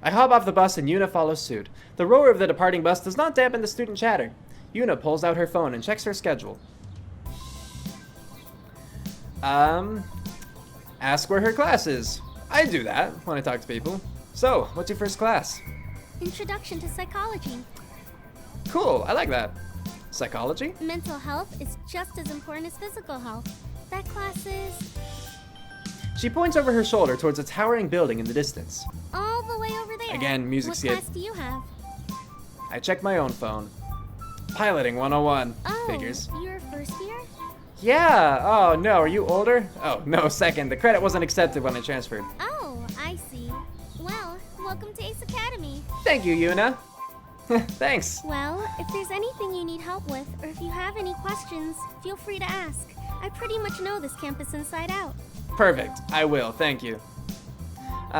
I hop off the bus and Yuna follows suit. The roar of the departing bus does not dampen the student chatter. Yuna pulls out her phone and checks her schedule. Ask where her class is. I do that when I talk to people. So, what's your first class? Introduction to Psychology. Cool, I like that. Psychology? Mental health is just as important as physical health. That class is She points over her shoulder towards a towering building in the distance. all the way over there. Again, music What skip. class do you have? I check my own phone. Piloting 101. Oh, Figures. you're first year? Yeah, oh no, are you older? Oh, no, second. The credit wasn't accepted when I transferred. Oh, I see. Well, welcome to Ace Academy. Thank you, Yuna. Thanks. Well, if there's anything you need help with, or if you have any questions, feel free to ask. I pretty much know this campus inside out. Perfect. I will, thank you.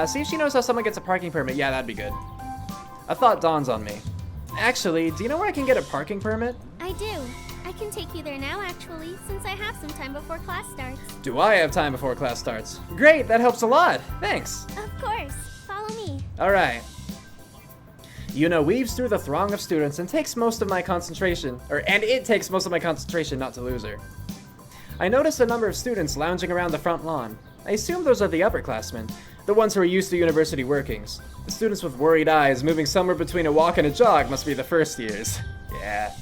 See if she knows how someone gets a parking permit. Yeah, that'd be good. A thought dawns on me. Actually, do you know where I can get a parking permit? I do. I can take you there now, actually, since I have some time before class starts. Do I have time before class starts? Great, that helps a lot. Thanks. Of course. Follow me. Alright. Yuna weaves through the throng of students and takes most of my concentration, and it takes most of my concentration not to lose her. I notice a number of students lounging around the front lawn. I assume those are the upperclassmen, the ones who are used to university workings. The students with worried eyes moving somewhere between a walk and a jog must be the first years. Yeah.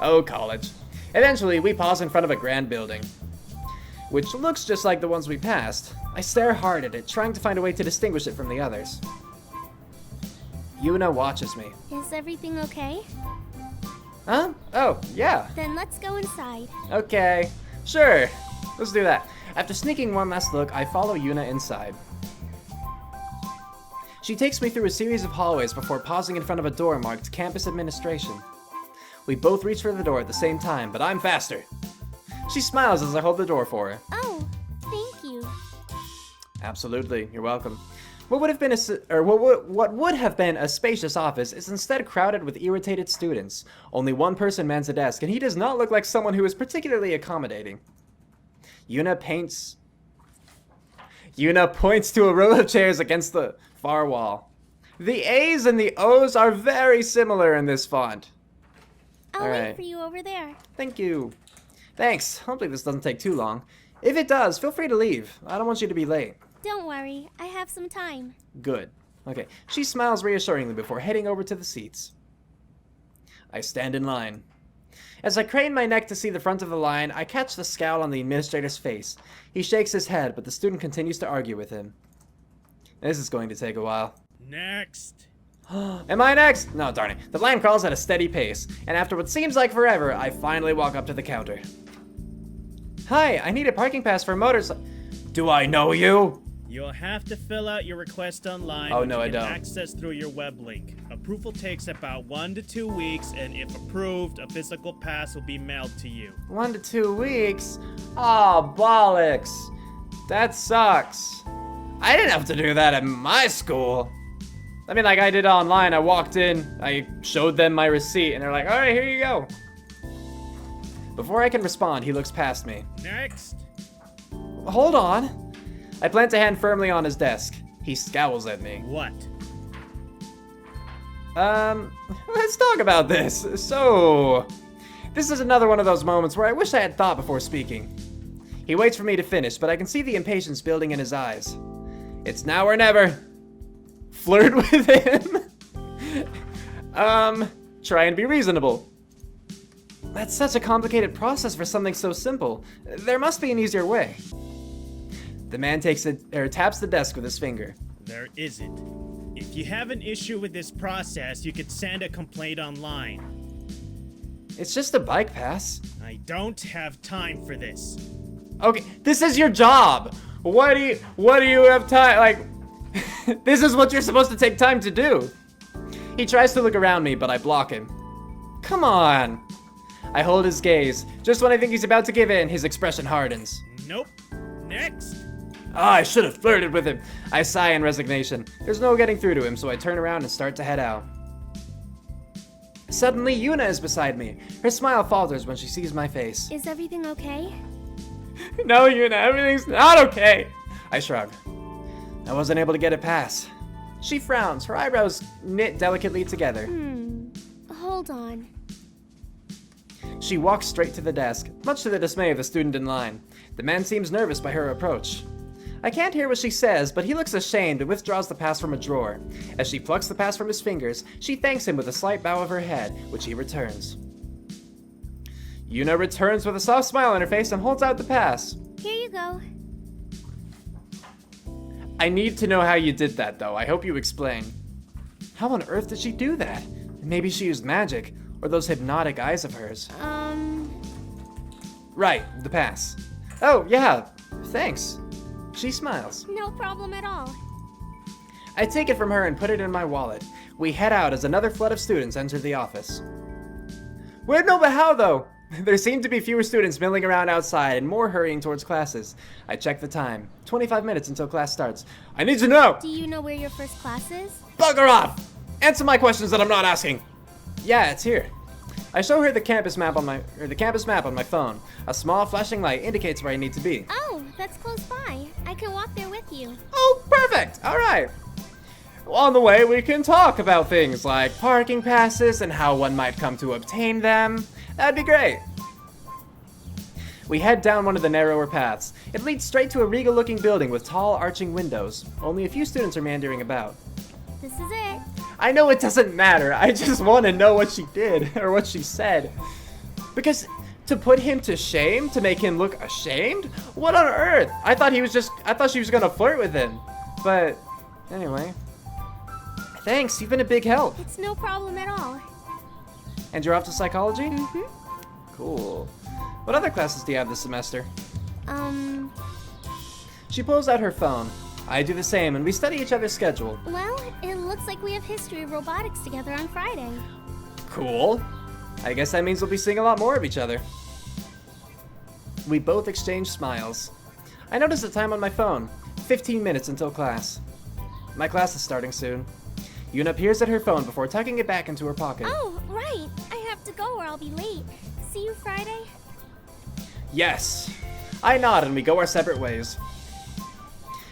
Oh, college. Eventually, we pause in front of a grand building, which looks just like the ones we passed. I stare hard at it, trying to find a way to distinguish it from the others. Yuna watches me. Is everything okay? Huh? Oh, yeah. Then let's go inside. Okay. Sure. Let's do that. After sneaking one last look, I follow Yuna inside. She takes me through a series of hallways before pausing in front of a door marked Campus Administration. We both reach for the door at the same time, but I'm faster. She smiles as I hold the door for her. Oh, thank you. Absolutely, you're welcome. What would have been a spacious office is instead crowded with irritated students. Only one person mans a desk, and he does not look like someone who is particularly accommodating. Yuna points to a row of chairs against the far wall. The A's and the O's are very similar in this font. I'll All wait right. for you over there. Thank you. Thanks. Hopefully this doesn't take too long. If it does, feel free to leave. I don't want you to be late. Don't worry, I have some time. Good. Okay. She smiles reassuringly before heading over to the seats. I stand in line. As I crane my neck to see the front of the line, I catch the scowl on the administrator's face. He shakes his head, but the student continues to argue with him. This is going to take a while. Next. Am I next? No, darn it. The line crawls at a steady pace, and after what seems like forever, I finally walk up to the counter. Hi, I need a parking pass for motorcycle. Do I know you? You'll have to fill out your request online. Oh, which no, you I can don't. access through your web link. Approval takes about 1 to 2 weeks, and if approved, a physical pass will be mailed to you. 1 to 2 weeks? Oh, bollocks. That sucks. I didn't have to do that at my school. I mean, like, I did it online. I walked in, I showed them my receipt, and they're like, all right, here you go. Before I can respond, he looks past me. Next. Hold on. I plant a hand firmly on his desk. He scowls at me. What? Let's talk about this. So, this is another one of those moments where I wish I had thought before speaking. He waits for me to finish, but I can see the impatience building in his eyes. It's now or never. Flirt with him? Try and be reasonable. That's such a complicated process for something so simple. There must be an easier way. The man taps the desk with his finger. There isn't. If you have an issue with this process, you could send a complaint online. It's just a bike pass. I don't have time for this. Okay, this is your job. What do you have time, like, this is what you're supposed to take time to do. He tries to look around me, but I block him. Come on. I hold his gaze. Just when I think he's about to give in, his expression hardens. Nope. Next. I should have flirted with him. I sigh in resignation. There's no getting through to him, so I turn around and start to head out. Suddenly, Yuna is beside me. Her smile falters when she sees my face. Is everything okay? No, Yuna, everything's not okay. I shrug. I wasn't able to get a pass. She frowns, her eyebrows knit delicately together. Hold on. She walks straight to the desk, much to the dismay of the student in line. The man seems nervous by her approach. I can't hear what she says, but he looks ashamed and withdraws the pass from a drawer. As she plucks the pass from his fingers, she thanks him with a slight bow of her head, which he returns. Yuna returns with a soft smile on her face and holds out the pass. Here you go. I need to know how you did that, though. I hope you explain. How on earth did she do that? Maybe she used magic, or those hypnotic eyes of hers. Right, the pass. Oh, yeah, thanks. She smiles. No problem at all. I take it from her and put it in my wallet. We head out as another flood of students enter the office. Wait, no, but how, though? There seem to be fewer students milling around outside and more hurrying towards classes. I check the time. 25 minutes until class starts. I need to know! Do you know where your first class is? Bugger off! Answer my questions that I'm not asking! Yeah, it's here. I show her the campus map on my phone. A small flashing light indicates where I need to be. Oh, that's close by. I can walk there with you. Oh, perfect! Alright. On the way, we can talk about things like parking passes and how one might come to obtain them. That'd be great. We head down one of the narrower paths. It leads straight to a regal-looking building with tall, arching windows. Only a few students are meandering about. This is it. I know it doesn't matter. I just want to know what she did, or what she said. Because to put him to shame, to make him look ashamed? What on earth? I thought she was gonna flirt with him. But, anyway. Thanks, you've been a big help. It's no problem at all. And you're off to psychology? Mm-hmm. Cool. What other classes do you have this semester? She pulls out her phone. I do the same, and we study each other's schedule. Well, it looks like we have history of robotics together on Friday. Cool. I guess that means we'll be seeing a lot more of each other. We both exchange smiles. I notice the time on my phone. 15 minutes until class. My class is starting soon. Yuna peers at her phone before tucking it back into her pocket. Oh, right. I have to go or I'll be late. See you Friday? Yes. I nod and we go our separate ways.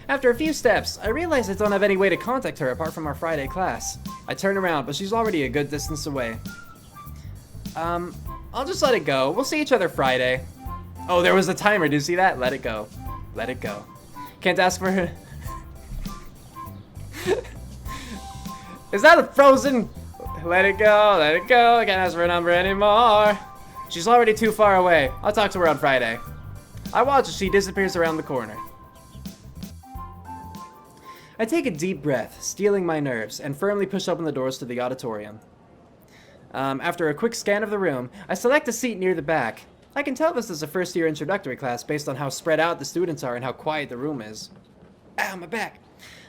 After a few steps, I realize I don't have any way to contact her apart from our Friday class. I turn around, but she's already a good distance away. I'll just let it go. We'll see each other Friday. Oh, there was a timer. Did you see that? Let it go. Let it go. Can't ask for her. Is that a frozen? Let it go, let it go. I can't ask for a number anymore. She's already too far away. I'll talk to her on Friday. I watch as she disappears around the corner. I take a deep breath, steeling my nerves, and firmly push open the doors to the auditorium. After a quick scan of the room, I select a seat near the back. I can tell this is a first-year introductory class based on how spread out the students are and how quiet the room is. Ow, my back.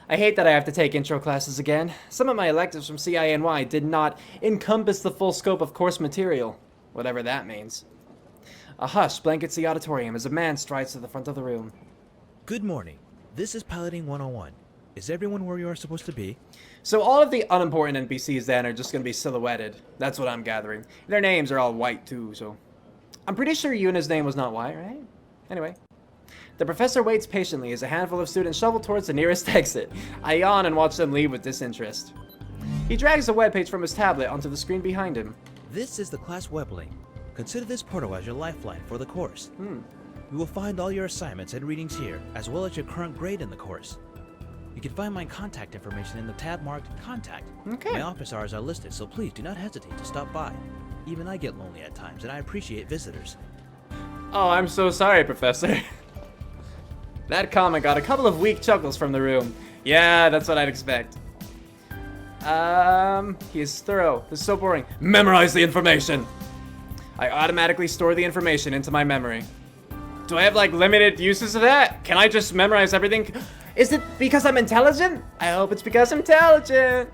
I hate that I have to take intro classes again. Some of my electives from CINY did not encompass the full scope of course material, whatever that means. A hush blankets the auditorium as a man strides to the front of the room. Good morning. This is Piloting 101. Is everyone where you are supposed to be? So all of the unimportant NPCs then are just going to be silhouetted. That's what I'm gathering. Their names are all white too, so... I'm pretty sure Yuna's name was not white, right? Anyway. The professor waits patiently as a handful of students shovel towards the nearest exit. I yawn and watch them leave with disinterest. He drags a webpage from his tablet onto the screen behind him. This is the class web link. Consider this portal as your lifeline for the course. You will find all your assignments and readings here, as well as your current grade in the course. You can find my contact information in the tab marked Contact. Okay. My office hours are listed, so please do not hesitate to stop by. Even I get lonely at times, and I appreciate visitors. Oh, I'm so sorry, Professor. That comment got a couple of weak chuckles from the room. Yeah, that's what I'd expect. He is thorough. This is so boring. Memorize the information! I automatically store the information into my memory. Do I have, like, limited uses of that? Can I just memorize everything? Is it because I'm intelligent? I hope it's because I'm intelligent.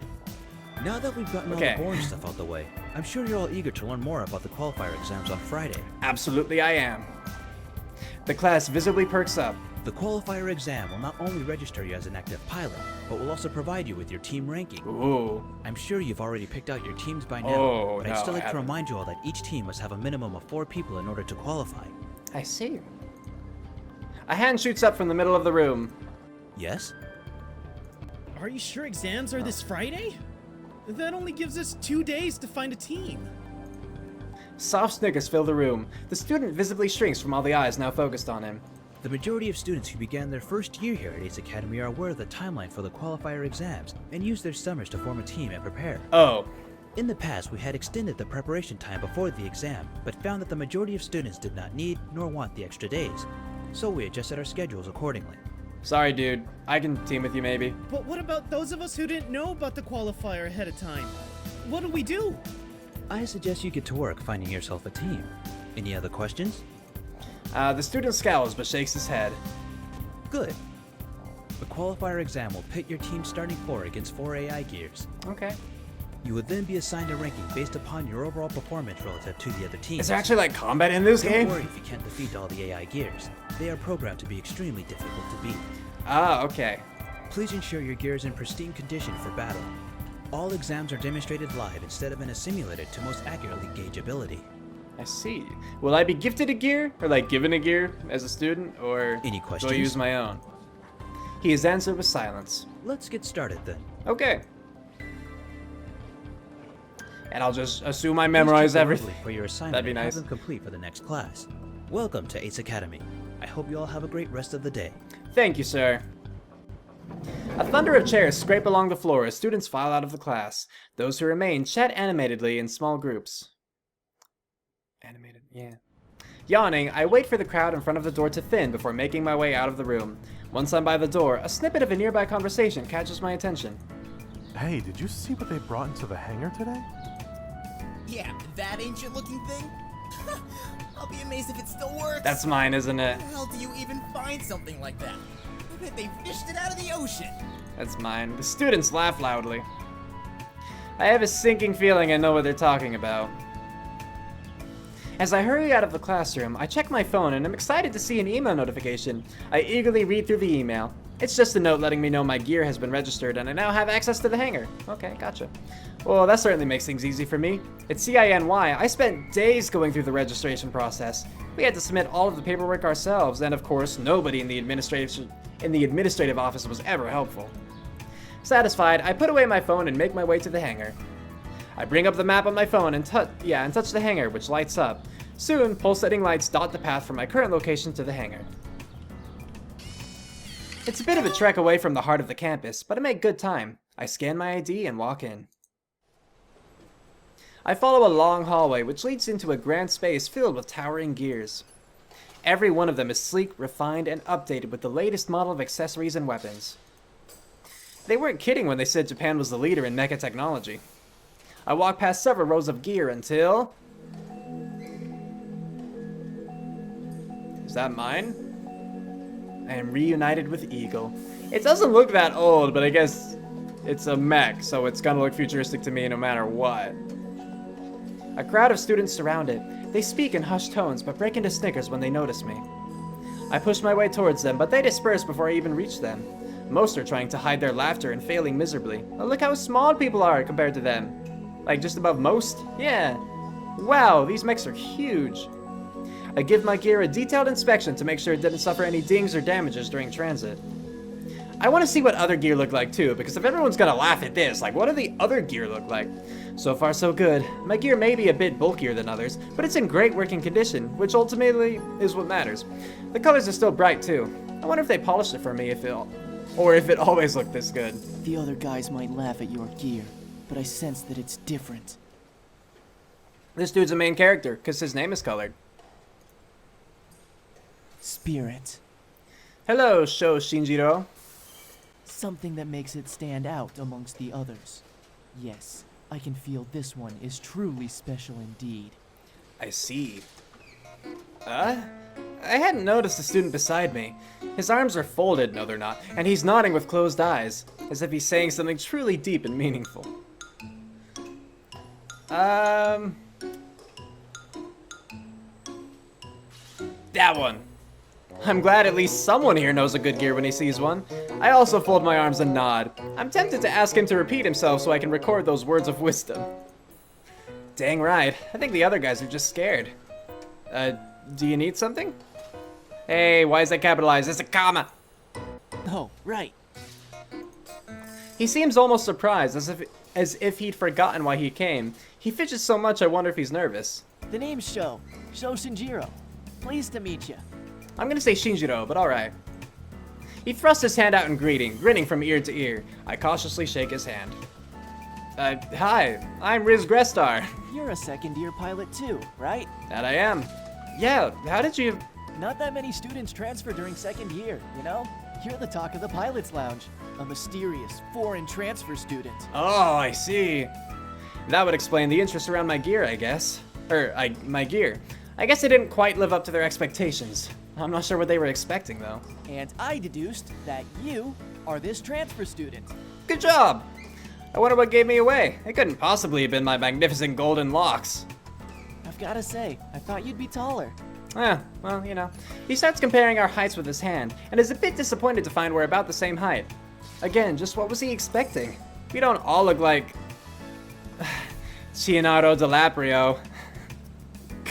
Now that we've gotten all the boring stuff out the way, I'm sure you're all eager to learn more about the qualifier exams on Friday. Absolutely I am. The class visibly perks up. The qualifier exam will not only register you as an active pilot, but will also provide you with your team ranking. Ooh. I'm sure you've already picked out your teams by now, Oh, but no, I'd still I like to haven't. remind you all that each team must have a minimum of 4 people in order to qualify. I see. A hand shoots up from the middle of the room. Yes? Are you sure exams are this Friday? That only gives us 2 days to find a team. Soft snickers fill the room. The student visibly shrinks from all the eyes now focused on him. The majority of students who began their first year here at Ace Academy are aware of the timeline for the qualifier exams and use their summers to form a team and prepare. Oh. In the past, we had extended the preparation time before the exam, but found that the majority of students did not need nor want the extra days. So we adjusted our schedules accordingly. Sorry, dude. I can team with you maybe. But what about those of us who didn't know about the qualifier ahead of time? What do we do? I suggest you get to work finding yourself a team. Any other questions? The student scowls but shakes his head. Good. The qualifier exam will pit your team's starting 4 against 4 AI gears. Okay. You will then be assigned a ranking based upon your overall performance relative to the other teams. Is there actually like combat in this game? Don't worry if you can't defeat all the AI gears. They are programmed to be extremely difficult to beat. Ah, okay. Please ensure your gear is in pristine condition for battle. All exams are demonstrated live instead of in a simulator to most accurately gauge ability. I see. Will I be gifted a gear? Or like given a gear as a student? Or Any will I questions? use my own? He is answered with silence. Let's get started then. Okay. And I'll just assume I Please memorize check everything. carefully for your assignment That'd be and nice. have them complete for the next class. Welcome to Ace Academy. I hope you all have a great rest of the day. Thank you, sir. A thunder of chairs scrape along the floor as students file out of the class. Those who remain chat animatedly in small groups. Animated, yeah. Yawning, I wait for the crowd in front of the door to thin before making my way out of the room. Once I'm by the door, a snippet of a nearby conversation catches my attention. Hey, did you see what they brought into the hangar today? Yeah, that ancient-looking thing? I'll be amazed if it still works. That's mine, isn't it? How the hell do you even find something like that? I bet they fished it out of the ocean. That's mine. The students laugh loudly. I have a sinking feeling I know what they're talking about. As I hurry out of the classroom, I check my phone and I'm excited to see an email notification. I eagerly read through the email. It's just a note letting me know my gear has been registered and I now have access to the hangar. Okay, gotcha. Well, that certainly makes things easy for me. At CINY, I spent days going through the registration process. We had to submit all of the paperwork ourselves, and of course, nobody in the administrative office was ever helpful. Satisfied, I put away my phone and make my way to the hangar. I bring up the map on my phone and touch the hangar, which lights up. Soon, pulsating lights dot the path from my current location to the hangar. It's a bit of a trek away from the heart of the campus, but I make good time. I scan my ID and walk in. I follow a long hallway which leads into a grand space filled with towering gears. Every one of them is sleek, refined, and updated with the latest model of accessories and weapons. They weren't kidding when they said Japan was the leader in mecha technology. I walk past several rows of gear until... Is that mine? I am reunited with Eagle. It doesn't look that old, but I guess it's a mech, so it's gonna look futuristic to me no matter what. A crowd of students surround it. They speak in hushed tones, but break into snickers when they notice me. I push my way towards them, but they disperse before I even reach them. Most are trying to hide their laughter and failing miserably. Oh, look how small people are compared to them. Like just above most? Yeah. Wow, these mechs are huge. I give my gear a detailed inspection to make sure it didn't suffer any dings or damages during transit. I want to see what other gear look like too, because if everyone's gonna laugh at this, like what do the other gear look like? So far so good. My gear may be a bit bulkier than others, but it's in great working condition, which ultimately is what matters. The colors are still bright too. I wonder if they polished it for me if it always looked this good. The other guys might laugh at your gear, but I sense that it's different. This dude's a main character, because his name is colored. Spirit. Hello, Shou Shinjiro. Something that makes it stand out amongst the others. Yes, I can feel this one is truly special indeed. I see. I hadn't noticed the student beside me. His arms are folded, no they're not, and he's nodding with closed eyes, as if he's saying something truly deep and meaningful. That one. I'm glad at least someone here knows a good gear when he sees one. I also fold my arms and nod. I'm tempted to ask him to repeat himself so I can record those words of wisdom. Dang right. I think the other guys are just scared. Do you need something? Hey, why is that capitalized? It's a comma! Oh, right. He seems almost surprised, as if he'd forgotten why he came. He fidgets so much I wonder if he's nervous. The name's Shou. Shou Shinjiro. Pleased to meet you. I'm gonna say Shinjiro, but alright. He thrusts his hand out in greeting, grinning from ear to ear. I cautiously shake his hand. Hi, I'm Riz Grestar. You're a second-year pilot too, right? That I am. Yeah, how did you... Not that many students transfer during second year, you know? You're the talk of the pilot's lounge. A mysterious, foreign transfer student. Oh, I see. That would explain the interest around my gear, I guess. My gear. I guess I didn't quite live up to their expectations. I'm not sure what they were expecting, though. And I deduced that you are this transfer student. Good job! I wonder what gave me away. It couldn't possibly have been my magnificent golden locks. I've gotta say, I thought you'd be taller. Well, you know. He starts comparing our heights with his hand, and is a bit disappointed to find we're about the same height. Again, just what was he expecting? We don't all look like... Leonardo DiCaprio.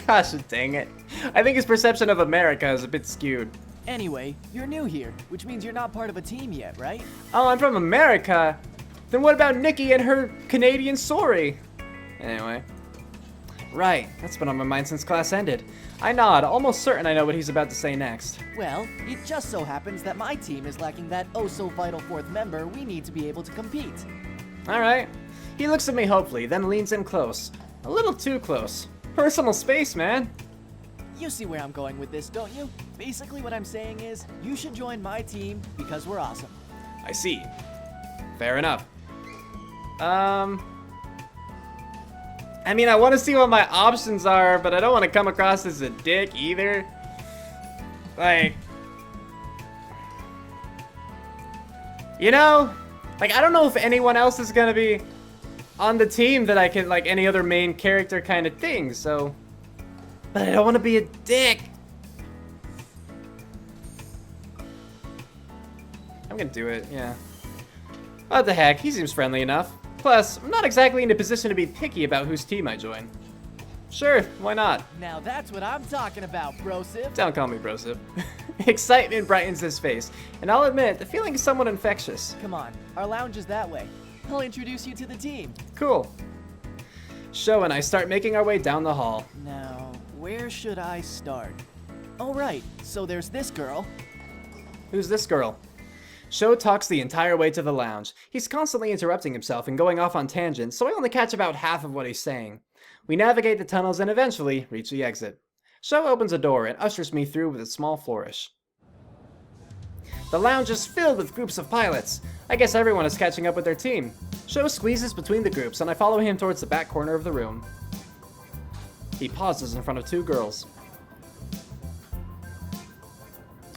Gosh dang it. I think his perception of America is a bit skewed. Anyway, you're new here, which means you're not part of a team yet, right? Oh, I'm from America? Then what about Nikki and her Canadian sorry? Anyway. Right, that's been on my mind since class ended. I nod, almost certain I know what he's about to say next. Well, it just so happens that my team is lacking that oh-so-vital fourth member we need to be able to compete. Alright. He looks at me hopefully, then leans in close. A little too close. Personal space, man. You see where I'm going with this, don't you? Basically what I'm saying is, you should join my team because we're awesome. I see. Fair enough. I mean, I want to see what my options are, but I don't want to come across as a dick either. Like... You know? Like, I don't know if anyone else is gonna be on the team that I can, like, any other main character kind of thing, so... But I don't want to be a dick. I'm gonna do it, yeah. What the heck, he seems friendly enough. Plus, I'm not exactly in a position to be picky about whose team I join. Sure, why not? Now that's what I'm talking about, brosif. Don't call me brosip. Excitement brightens his face, and I'll admit, the feeling is somewhat infectious. Come on, our lounge is that way. I'll introduce you to the team. Cool. Shou and I start making our way down the hall. Now, where should I start? Oh right, so there's this girl. Who's this girl? Shou talks the entire way to the lounge. He's constantly interrupting himself and going off on tangents, so I only catch about half of what he's saying. We navigate the tunnels and eventually reach the exit. Shou opens a door and ushers me through with a small flourish. The lounge is filled with groups of pilots. I guess everyone is catching up with their team. Shou squeezes between the groups and I follow him towards the back corner of the room. He pauses in front of two girls.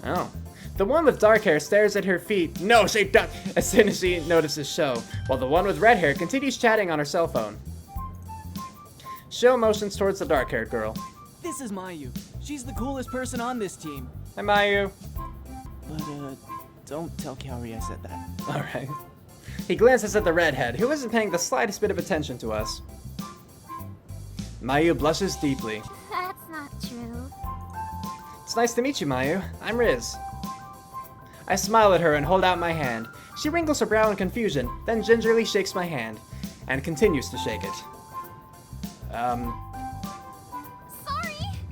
Oh. The one with dark hair stares at her feet. No, she does, as soon as she notices Shou, while the one with red hair continues chatting on her cell phone. Shou motions towards the dark-haired girl. This is Mayu. She's the coolest person on this team. Hi, Mayu. But, don't tell Kaori I said that. Alright. He glances at the redhead, who isn't paying the slightest bit of attention to us. Mayu blushes deeply. That's not true. It's nice to meet you, Mayu. I'm Riz. I smile at her and hold out my hand. She wrinkles her brow in confusion, then gingerly shakes my hand, and continues to shake it. Sorry.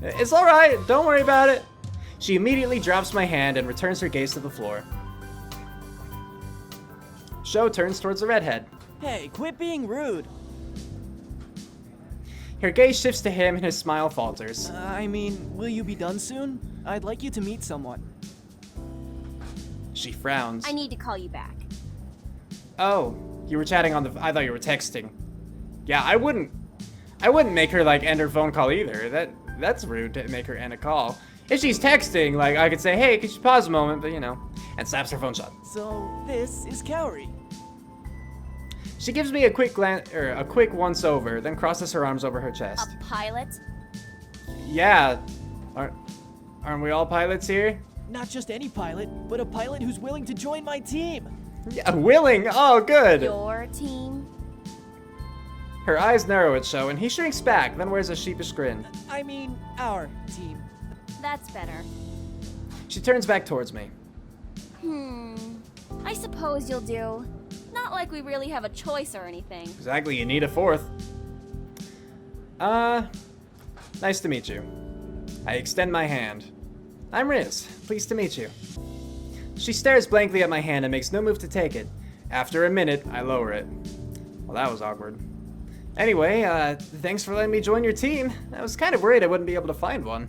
It's alright, don't worry about it. She immediately drops my hand and returns her gaze to the floor. Shou turns towards the redhead. Hey, quit being rude. Her gaze shifts to him and his smile falters. I mean, will you be done soon? I'd like you to meet someone. She frowns. I need to call you back. Oh, you were chatting on the... I thought you were texting. Yeah, I wouldn't make her, like, end her phone call either. That's rude to make her end a call. If she's texting, like, I could say, hey, could you pause a moment, but, you know, and slaps her phone shut. So, this is Kaori. She gives me a quick once-over, then crosses her arms over her chest. A pilot? Yeah. Aren't we all pilots here? Not just any pilot, but a pilot who's willing to join my team. Yeah, willing? Oh, good. Your team? Her eyes narrow at Shou, and he shrinks back, then wears a sheepish grin. I mean, our team. That's better. She turns back towards me. I suppose you'll do. Not not like we really have a choice or anything. Exactly, you need a fourth. Nice to meet you. I extend my hand. I'm Riz. Pleased to meet you. She stares blankly at my hand and makes no move to take it. After a minute, I lower it. Well, that was awkward. Anyway, thanks for letting me join your team. I was kind of worried I wouldn't be able to find one.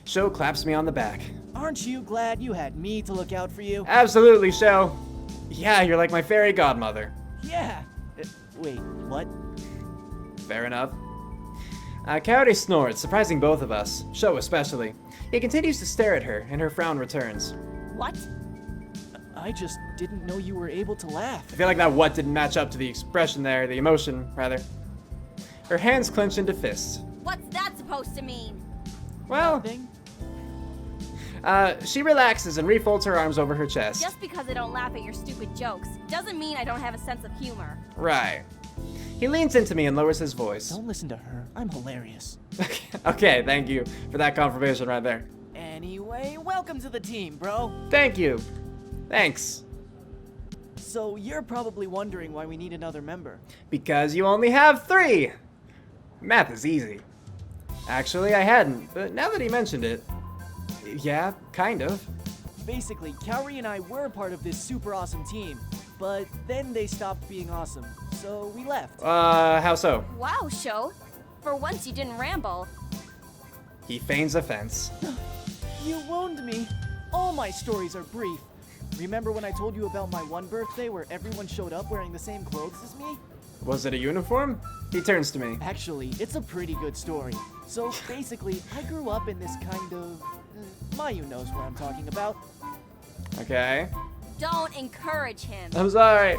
Shou claps me on the back. Aren't you glad you had me to look out for you? Absolutely, Shou. Yeah, you're like my fairy godmother. Yeah. Wait, what? Fair enough. Coyote snorts, surprising both of us, Shou especially. He continues to stare at her, and her frown returns. What? I just didn't know you were able to laugh. I feel like that what didn't match up to the expression there, the emotion, rather. Her hands clench into fists. What's that supposed to mean? Well, Nothing? She relaxes and refolds her arms over her chest. Just because I don't laugh at your stupid jokes doesn't mean I don't have a sense of humor. Right. He leans into me and lowers his voice. Don't listen to her. I'm hilarious. Okay, thank you for that confirmation right there. Anyway, welcome to the team, bro. Thank you. Thanks. So you're probably wondering why we need another member. Because you only have 3! Math is easy. Actually, I hadn't, but now that he mentioned it, yeah, kind of. Basically, Kaori and I were part of this super awesome team, but then they stopped being awesome, so we left. How so? Wow, Shou. For once you didn't ramble. He feigns offense. You wound me. All my stories are brief. Remember when I told you about my one birthday where everyone showed up wearing the same clothes as me? Was it a uniform? He turns to me. Actually, it's a pretty good story. So basically, I grew up in this kind of... Mayu knows what I'm talking about. Okay. Don't encourage him. I'm sorry.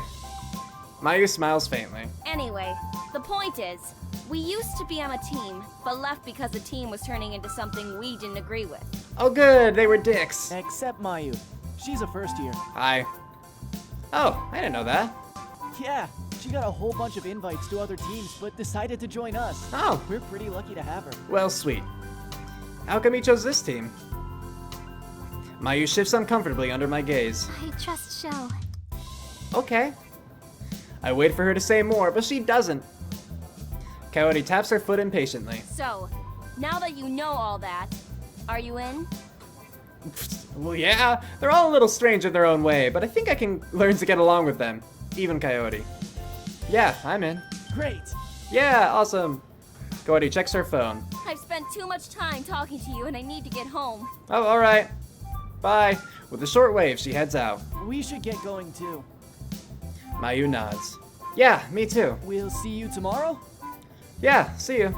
Mayu smiles faintly. Anyway, the point is, we used to be on a team, but left because the team was turning into something we didn't agree with. Oh good, they were dicks. Except Mayu. She's a first year. Hi. Oh, I didn't know that. Yeah, she got a whole bunch of invites to other teams, but decided to join us. Oh. We're pretty lucky to have her. Well, sweet. How come he chose this team? Mayu shifts uncomfortably under my gaze. I trust Shou. Okay. I wait for her to say more, but she doesn't. Coyote taps her foot impatiently. So, now that you know all that, are you in? Well, yeah, they're all a little strange in their own way, but I think I can learn to get along with them. Even Coyote. Yeah, I'm in. Great. Yeah, awesome. Coyote checks her phone. I've spent too much time talking to you and I need to get home. Oh, alright. Bye. With a short wave, she heads out. We should get going too. Mayu nods. Yeah, me too. We'll see you tomorrow? Yeah, see you.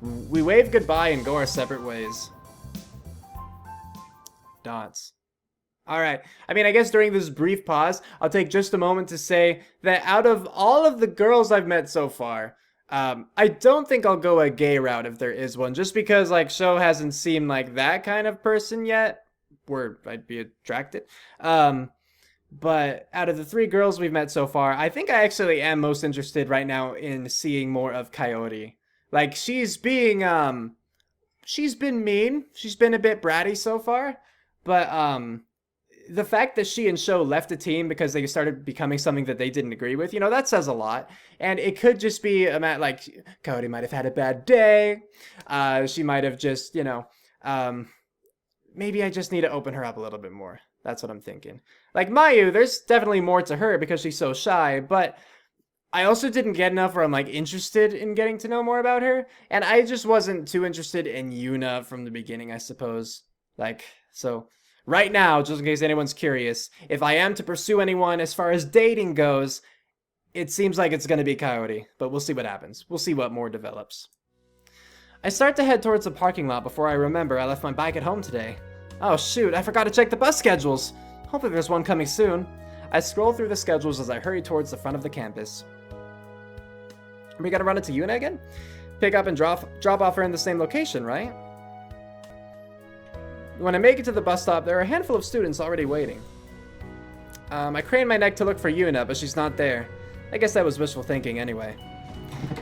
We wave goodbye and go our separate ways. Dots. Alright, I mean, I guess during this brief pause, I'll take just a moment to say that out of all of the girls I've met so far, I don't think I'll go a gay route if there is one, just because, like, Shou hasn't seemed like that kind of person yet, where I'd be attracted. But out of the 3 girls we've met so far, I think I actually am most interested right now in seeing more of Coyote. Like, she's been mean, she's been a bit bratty so far, but, the fact that she and Shou left the team because they started becoming something that they didn't agree with, you know, that says a lot. And it could just be like, Coyote might have had a bad day. She might have just, you know, maybe I just need to open her up a little bit more. That's what I'm thinking. Like Mayu, there's definitely more to her because she's so shy, but I also didn't get enough where I'm like interested in getting to know more about her. And I just wasn't too interested in Yuna from the beginning, I suppose. Like, so... Right now, just in case anyone's curious, if I am to pursue anyone as far as dating goes, it seems like it's going to be Coyote, but we'll see what happens. We'll see what more develops. I start to head towards the parking lot before I remember I left my bike at home today. Oh shoot, I forgot to check the bus schedules. Hopefully there's one coming soon. I scroll through the schedules as I hurry towards the front of the campus. Are we going to run into Yuna again? Pick up and drop off her in the same location, right? When I make it to the bus stop, there are a handful of students already waiting. I crane my neck to look for Yuna, but she's not there. I guess that was wishful thinking anyway.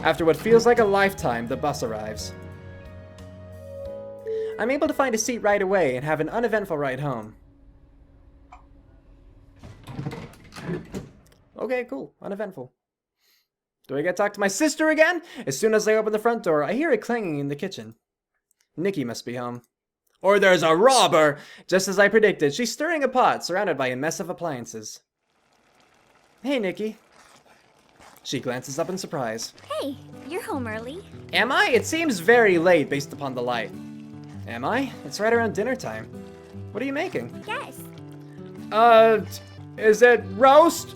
After what feels like a lifetime, the bus arrives. I'm able to find a seat right away and have an uneventful ride home. Okay, cool. Uneventful. Do I get to talk to my sister again? As soon as I open the front door, I hear it clanging in the kitchen. Nikki must be home. Or there's a robber! Just as I predicted, she's stirring a pot, surrounded by a mess of appliances. Hey, Nikki. She glances up in surprise. Hey, you're home early. Am I? It seems very late based upon the light. Am I? It's right around dinner time. What are you making? Guess. Is it roast?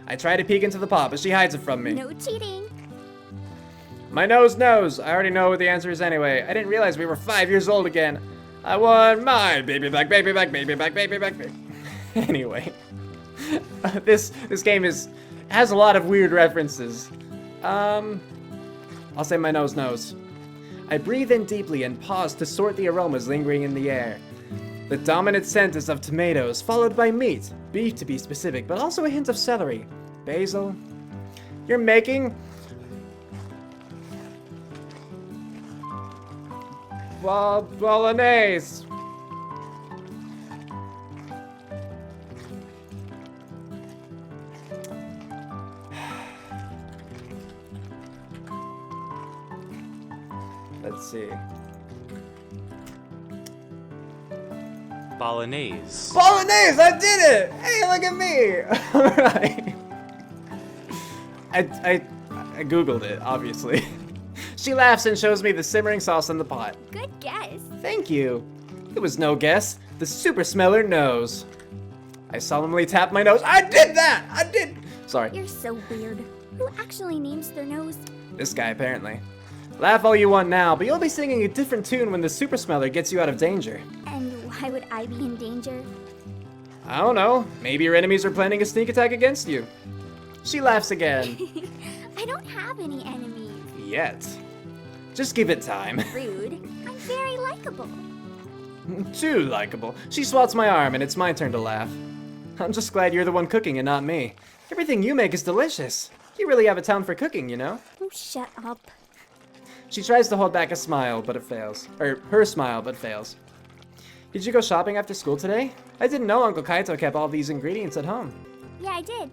I try to peek into the pot, but she hides it from me. No cheating. My nose knows. I already know what the answer is anyway. I didn't realize we were 5 years old again. I want mine. Baby back, baby back, baby back, baby back, baby. Anyway. This game has a lot of weird references. I'll say my nose knows. I breathe in deeply and pause to sort the aromas lingering in the air. The dominant scent is of tomatoes, followed by meat, beef to be specific, but also a hint of celery, basil. You're making bolognese. Let's see. Bolognese. Bolognese! I did it! Hey, look at me! Alright. I googled it, obviously. She laughs and shows me the simmering sauce in the pot. Good guess. Thank you. It was no guess. The super smeller knows. I solemnly tap my nose. I did that! I did! Sorry. You're so weird. Who actually names their nose? This guy, apparently. Laugh all you want now, but you'll be singing a different tune when the super smeller gets you out of danger. And why would I be in danger? I don't know. Maybe your enemies are planning a sneak attack against you. She laughs again. I don't have any enemies. Yet. Just give it time. Rude. I'm very likable. Too likable. She swats my arm and it's my turn to laugh. I'm just glad you're the one cooking and not me. Everything you make is delicious. You really have a talent for cooking, you know? Oh, shut up. She tries to hold back a smile, but it fails. Or her smile, but fails. Did you go shopping after school today? I didn't know Uncle Kaito kept all these ingredients at home. Yeah, I did.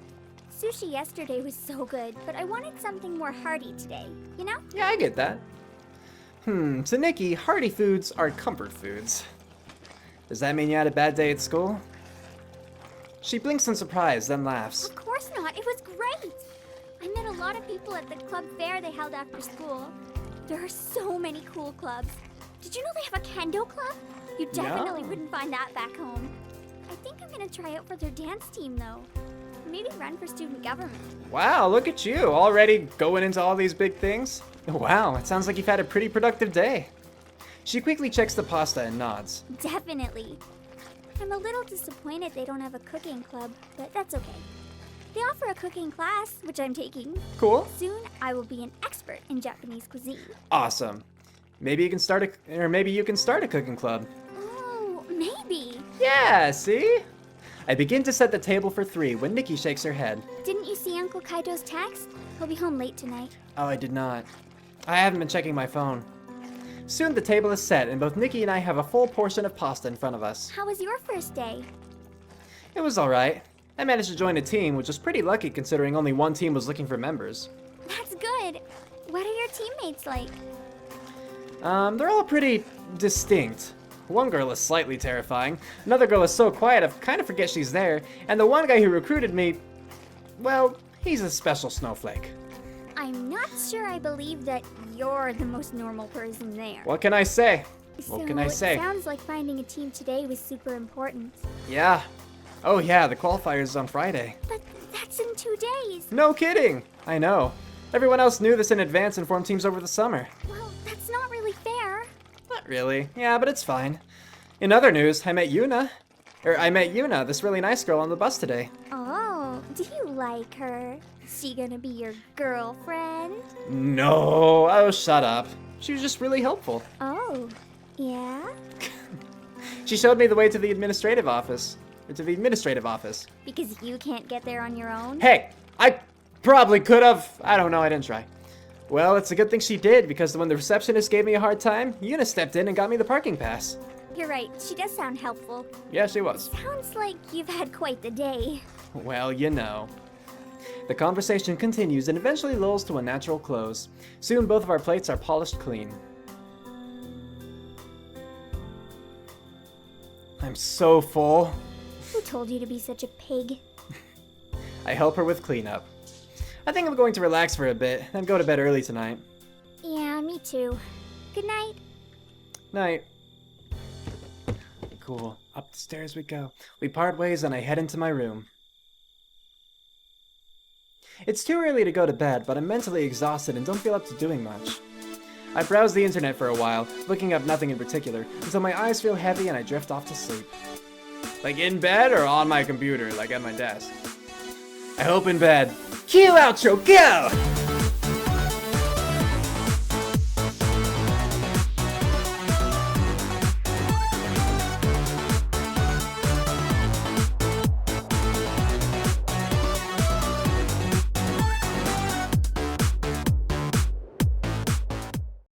Sushi yesterday was so good, but I wanted something more hearty today, you know? Yeah, I get that. To Nikki, hearty foods are comfort foods. Does that mean you had a bad day at school? She blinks in surprise, then laughs. Of course not. It was great. I met a lot of people at the club fair they held after school. There are so many cool clubs. Did you know they have a kendo club? You definitely wouldn't find that back home. I think I'm gonna try out for their dance team though. Maybe run for student government. Wow, look at you, already going into all these big things. Wow, it sounds like you've had a pretty productive day. She quickly checks the pasta and nods. Definitely. I'm a little disappointed they don't have a cooking club, but that's okay. They offer a cooking class, which I'm taking. Cool. Soon, I will be an expert in Japanese cuisine. Awesome. Maybe you can start a cooking club. Oh, maybe. Yeah, see? I begin to set the table for 3 when Nikki shakes her head. Didn't you see Uncle Kaito's text? He'll be home late tonight. Oh, I did not. I haven't been checking my phone. Soon the table is set and both Nikki and I have a full portion of pasta in front of us. How was your first day? It was alright. I managed to join a team, which was pretty lucky considering only one team was looking for members. That's good. What are your teammates like? They're all pretty distinct. One girl is slightly terrifying, another girl is so quiet I kind of forget she's there, and the one guy who recruited me, well, he's a special snowflake. I'm not sure I believe that you're the most normal person there. What can I say? What can I say? It sounds like finding a team today was super important. Yeah. Oh yeah, the qualifiers is on Friday. But that's in 2 days. No kidding! I know. Everyone else knew this in advance and formed teams over the summer. Well, that's not really fair. Not really. Yeah, but it's fine. In other news, I met Yuna, this really nice girl on the bus today. Oh, do you like her? Is she gonna be your girlfriend? No, oh shut up. She was just really helpful. Oh, yeah? She showed me the way to the administrative office. Because you can't get there on your own? Hey, I probably could have. I don't know, I didn't try. Well, it's a good thing she did, because when the receptionist gave me a hard time, Yuna stepped in and got me the parking pass. You're right, she does sound helpful. Yeah, she was. Sounds like you've had quite the day. Well, you know. The conversation continues and eventually lulls to a natural close. Soon both of our plates are polished clean. I'm so full. Who told you to be such a pig? I help her with cleanup. I think I'm going to relax for a bit, then go to bed early tonight. Yeah, me too. Good night. Night. Cool. Up the stairs we go. We part ways and I head into my room. It's too early to go to bed, but I'm mentally exhausted and don't feel up to doing much. I browse the internet for a while, looking up nothing in particular, until my eyes feel heavy and I drift off to sleep. Like in bed or on my computer, like at my desk? I hope in bed. Cue outro, go!